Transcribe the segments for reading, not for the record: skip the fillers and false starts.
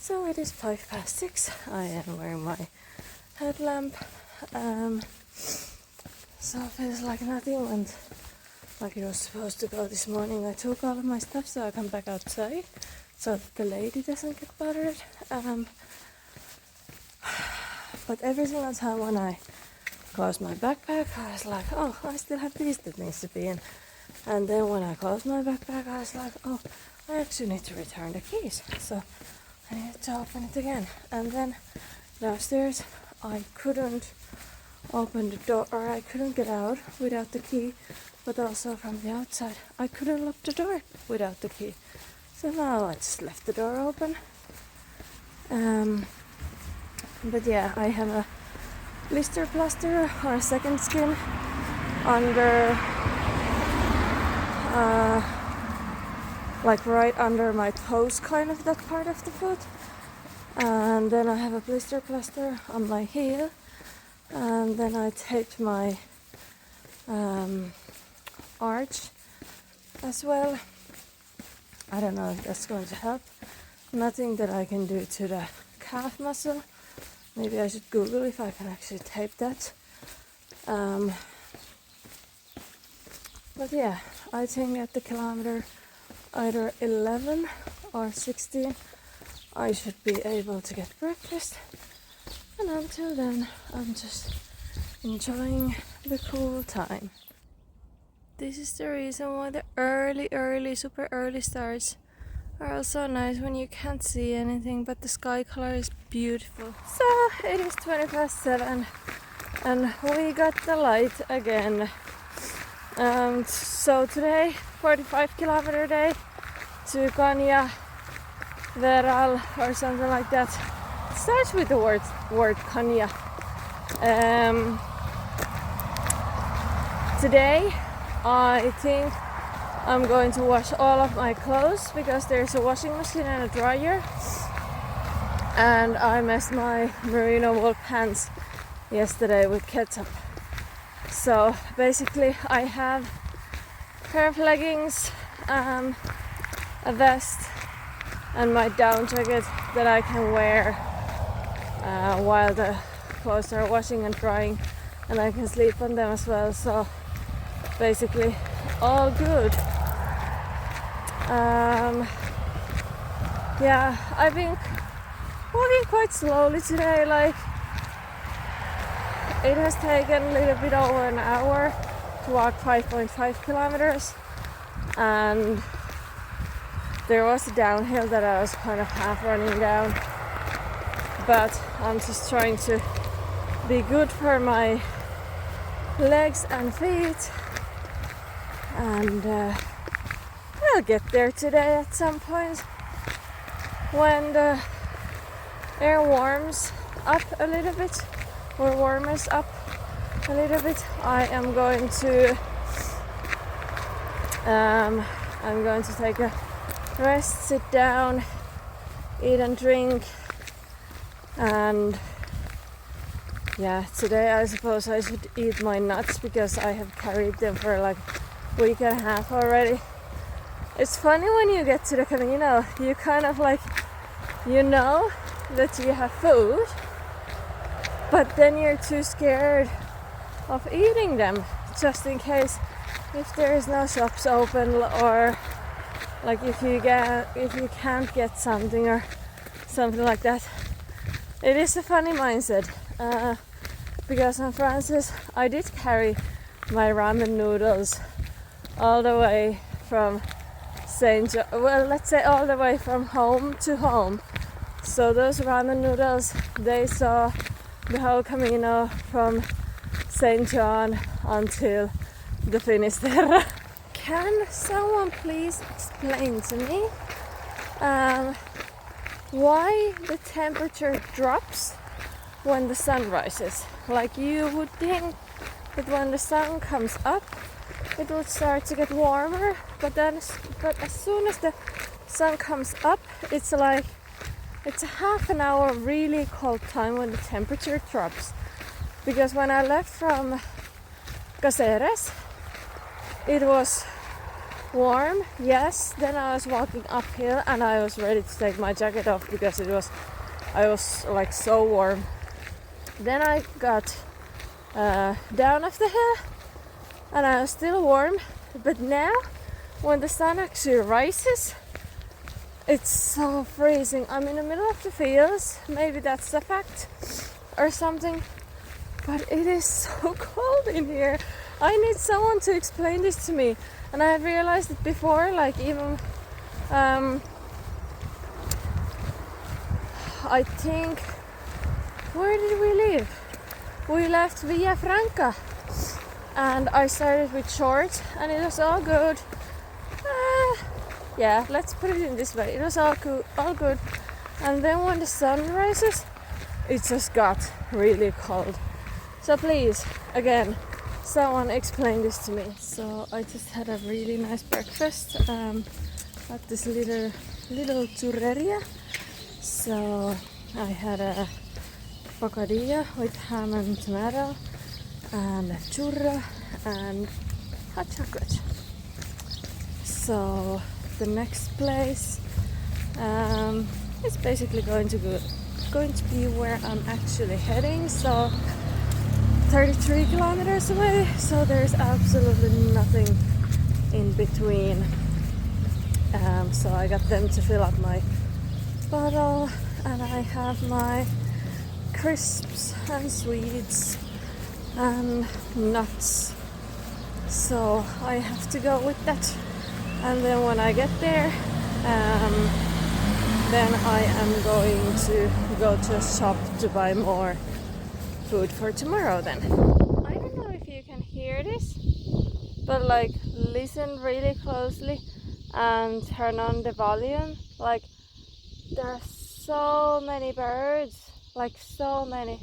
So it is 6:05. I am wearing my headlamp. So it feels like nothing went like it was supposed to go this morning. I took all of my stuff so I come back outside so that the lady doesn't get bothered. But every single time when I close my backpack, I was like, oh, I still have these that needs to be in. And then when I closed my backpack, I was like, oh, I actually need to return the keys. So I needed to open it again. And then downstairs, I couldn't open the door, or I couldn't get out without the key. But also from the outside, I couldn't lock the door without the key. So now I just left the door open. But yeah, I have a blister plaster or a second skin under, like right under my toes, kind of that part of the foot. And then I have a blister plaster on my heel. And then I taped my arch as well. I don't know if that's going to help. Nothing that I can do to the calf muscle. Maybe I should Google if I can actually tape that. But yeah, I think at the kilometer either 11 or 16 I should be able to get breakfast. And until then, I'm just enjoying the cool time. This is the reason why the early, super early stars are also nice when you can't see anything, but the sky color is beautiful. So it is 7:20 and we got the light again. So today, 45-kilometer day to Cañaveral or something like that. It starts with the word Caña. Today I think I'm going to wash all of my clothes because there's a washing machine and a dryer. And I messed my merino wool pants yesterday with ketchup. So basically I have a pair of leggings, a vest and my down jacket that I can wear while the clothes are washing and drying, and I can sleep on them as well. So basically all good. Yeah, I've been walking quite slowly today. Like, it has taken a little bit over an hour to walk 5.5 kilometers, and there was a downhill that I was kind of half running down, but I'm just trying to be good for my legs and feet, and I'll get there today at some point when the air warms up a little bit, or warms up a little bit. I am going to take a rest, sit down, eat and drink, and yeah, today I suppose I should eat my nuts because I have carried them for like a week and a half already. It's funny when you get to the Camino, you kind of like, you know that you have food, but then you're too scared of eating them just in case if there is no shops open, or like if you can't get something or something like that. It is a funny mindset, because on Francis I did carry my ramen noodles all the way from let's say all the way from home to home. So those ramen noodles, they saw the whole Camino from St. John until the Finisterre. Can someone please explain to me why the temperature drops when the sun rises? Like, you would think that when the sun comes up it would start to get warmer, but as soon as the sun comes up, it's a half an hour really cold time when the temperature drops. Because when I left from Cáceres, it was warm, yes. Then I was walking uphill and I was ready to take my jacket off because I was like so warm. Then I got down off the hill and I was still warm, but now when the sun actually rises, it's so freezing. I'm in the middle of the fields, maybe that's the fact or something, but it is so cold in here. I need someone to explain this to me, and I realized it before, like even I think, where did we live? We left Villafranca and I started with shorts and it was all good. Yeah, let's put it in this way. It was all good. And then when the sun rises, it just got really cold. So please, again, someone explain this to me. So I just had a really nice breakfast at this little churreria. So I had a bocadillo with ham and tomato and a churro and hot chocolate. So the next place is basically going to be where I'm actually heading. So 33 kilometers away. So there's absolutely nothing in between. So I got them to fill up my bottle, and I have my crisps and sweets and nuts. So I have to go with that. And then when I get there, then I am going to go to a shop to buy more food for tomorrow then. I don't know if you can hear this, but like listen really closely and turn on the volume. Like there are so many birds, like so many.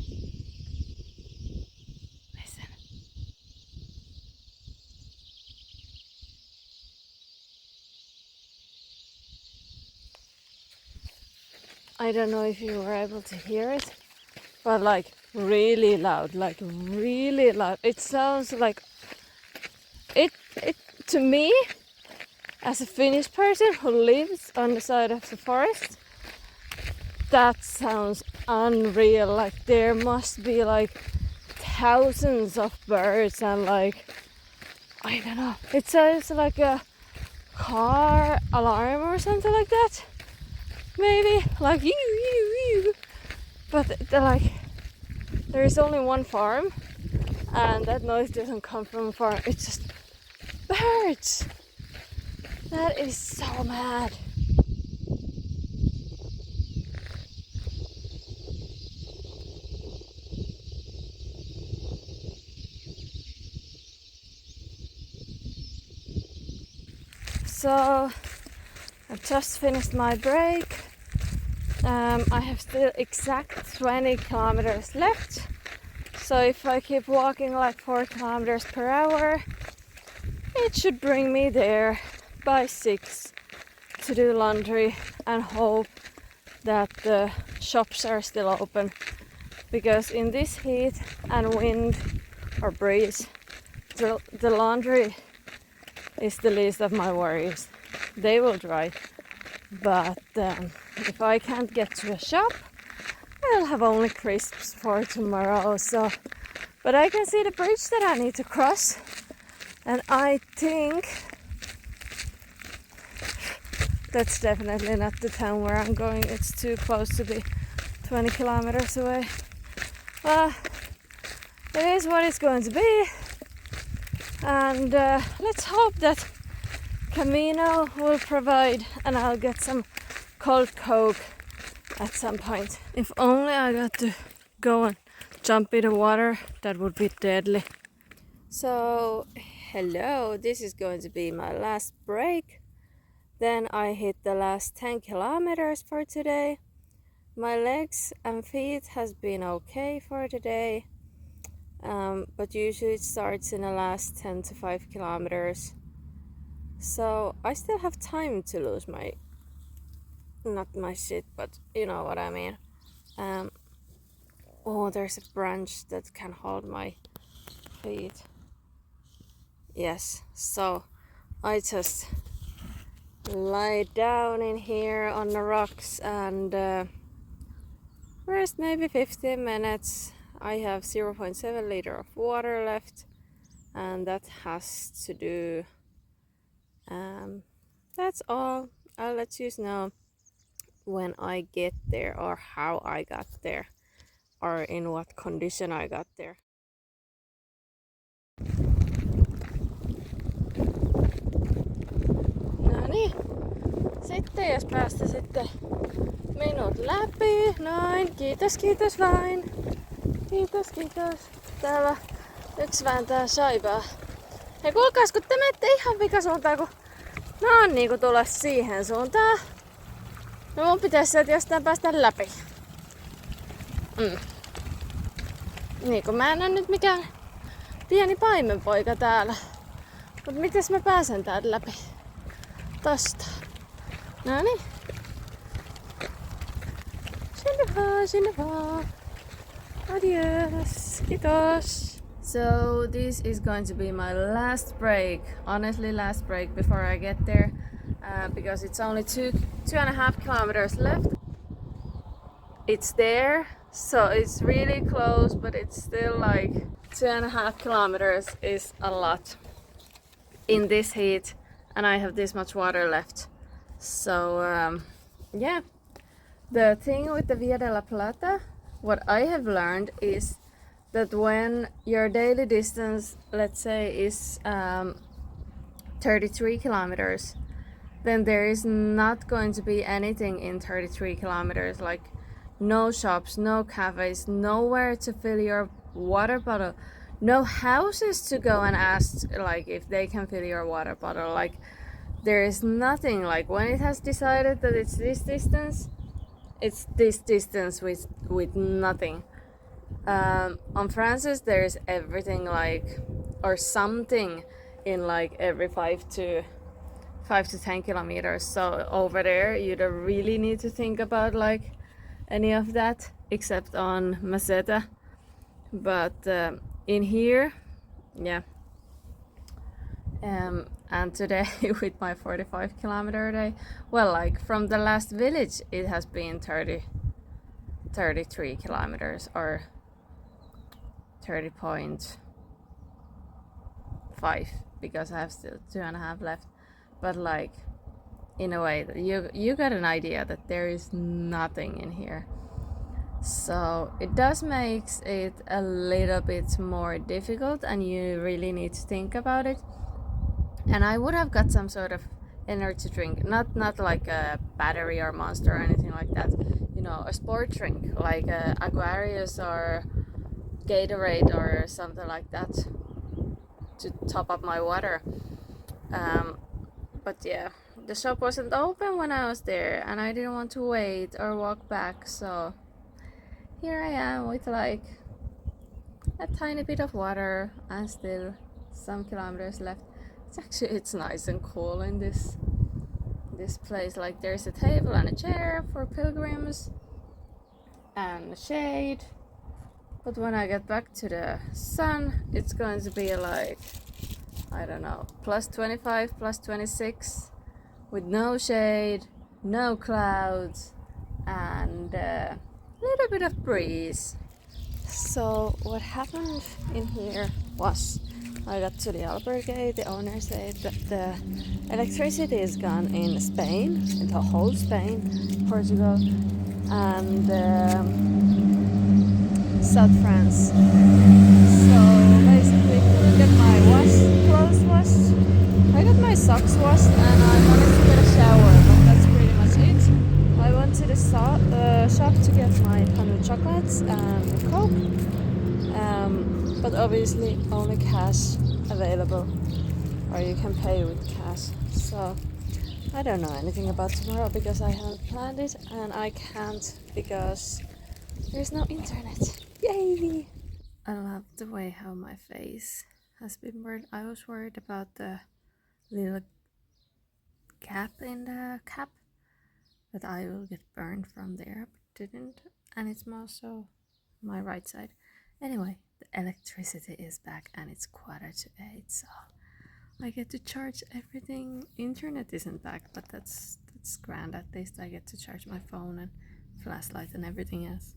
Listen. I don't know if you were able to hear it, but like really loud, like really loud. It sounds like it to me, as a Finnish person who lives on the side of the forest, that sounds unreal. Like there must be like thousands of birds and like, I don't know, it sounds like a car alarm or something like that. Maybe like you. But like there is only one farm and that noise doesn't come from a farm. It's just birds. That is so mad. So I've just finished my break. I have still exact 20 kilometers left. So if I keep walking like 4 kilometers per hour, it should bring me there by 6 to do laundry and hope that the shops are still open. Because in this heat and wind or breeze, the laundry is the least of my worries. They will dry. But if I can't get to a shop, I'll have only crisps for tomorrow. So, but I can see the bridge that I need to cross, and I think that's definitely not the town where I'm going. It's too close to be 20 kilometers away. Well, it is what it's going to be, and let's hope that Camino will provide and I'll get some cold Coke at some point. If only I got to go and jump in the water, that would be deadly. So, hello, this is going to be my last break. Then I hit the last 10 kilometers for today. My legs and feet has been okay for today, but usually it starts in the last 10 to 5 kilometers. So I still have time to lose not my shit, but you know what I mean. Oh, there's a branch that can hold my feet. Yes, so I just lie down in here on the rocks and rest maybe 15 minutes. I have 0.7 liter of water left, and that has to do. That's all. I'll let you know when I get there, or how I got there, or in what condition I got there. No niin, sitten jos päästä sitten minut läpi, noin, kiitos kiitos vain. Kiitos kiitos. Täällä yksi vääntää saibaa. Hei kuulkaas, kun te menette ihan vikasuuntaan, kun mä oon niinku tulossa siihen suuntaan. No mun pitäisi sieltä jostain päästä läpi. Niin kun mä en oo nyt mikään pieni paimenpoika täällä. Mut mites mä pääsen täältä läpi? Tosta. Noniin. Sinne vaan. Adios. Kiitos. So this is going to be my last break. Honestly, last break before I get there. Because it's only 2.5 kilometers left. It's there, so it's really close, but it's still like 2.5 kilometers is a lot in this heat, and I have this much water left. So yeah, the thing with the Via de la Plata, what I have learned is that when your daily distance, let's say, is 33 kilometers, then there is not going to be anything in 33 kilometers, like no shops, no cafes, nowhere to fill your water bottle, no houses to go and ask like if they can fill your water bottle. Like there is nothing. Like when it has decided that it's this distance, it's this distance with nothing. On Francis there is everything, like, or something in like every 5 to 10 kilometers. So over there you don't really need to think about like any of that except on Meseta. But in here, yeah. And today with my 45 kilometer day, well, like from the last village it has been 33 kilometers or 30.5 because I have still 2.5 left. But like in a way that you got an idea that there is nothing in here. So it does makes it a little bit more difficult, and you really need to think about it. And I would have got some sort of energy drink, not like a battery or Monster or anything like that. You know, a sport drink like Aquarius or Gatorade or something like that to top up my water. But yeah, the shop wasn't open when I was there, and I didn't want to wait or walk back, so here I am with like a tiny bit of water and still some kilometers left. It's nice and cool in this place. Like there's a table and a chair for pilgrims and shade. But when I get back to the sun, it's going to be like, I don't know, plus 25, plus 26, with no shade, no clouds, and a little bit of breeze. So what happened in here was, I got to the albergue, the owner said that the electricity is gone in Spain, in the whole Spain, Portugal, and South France. So basically couldn't get my clothes washed. I got my socks washed and I wanted to get a shower, but that's pretty much it. I went to the shop to get my honey chocolates and Coke, but obviously only cash available, or you can pay with cash. So I don't know anything about tomorrow because I haven't planned it, and I can't because there's no internet. Yay! I love the way how my face has been burned. I was worried about the little gap in the cap, that I will get burned from there, but didn't. And it's also my right side. Anyway, the electricity is back and it's 7:45, so I get to charge everything. Internet isn't back, but that's grand. At least I get to charge my phone and flashlight and everything else.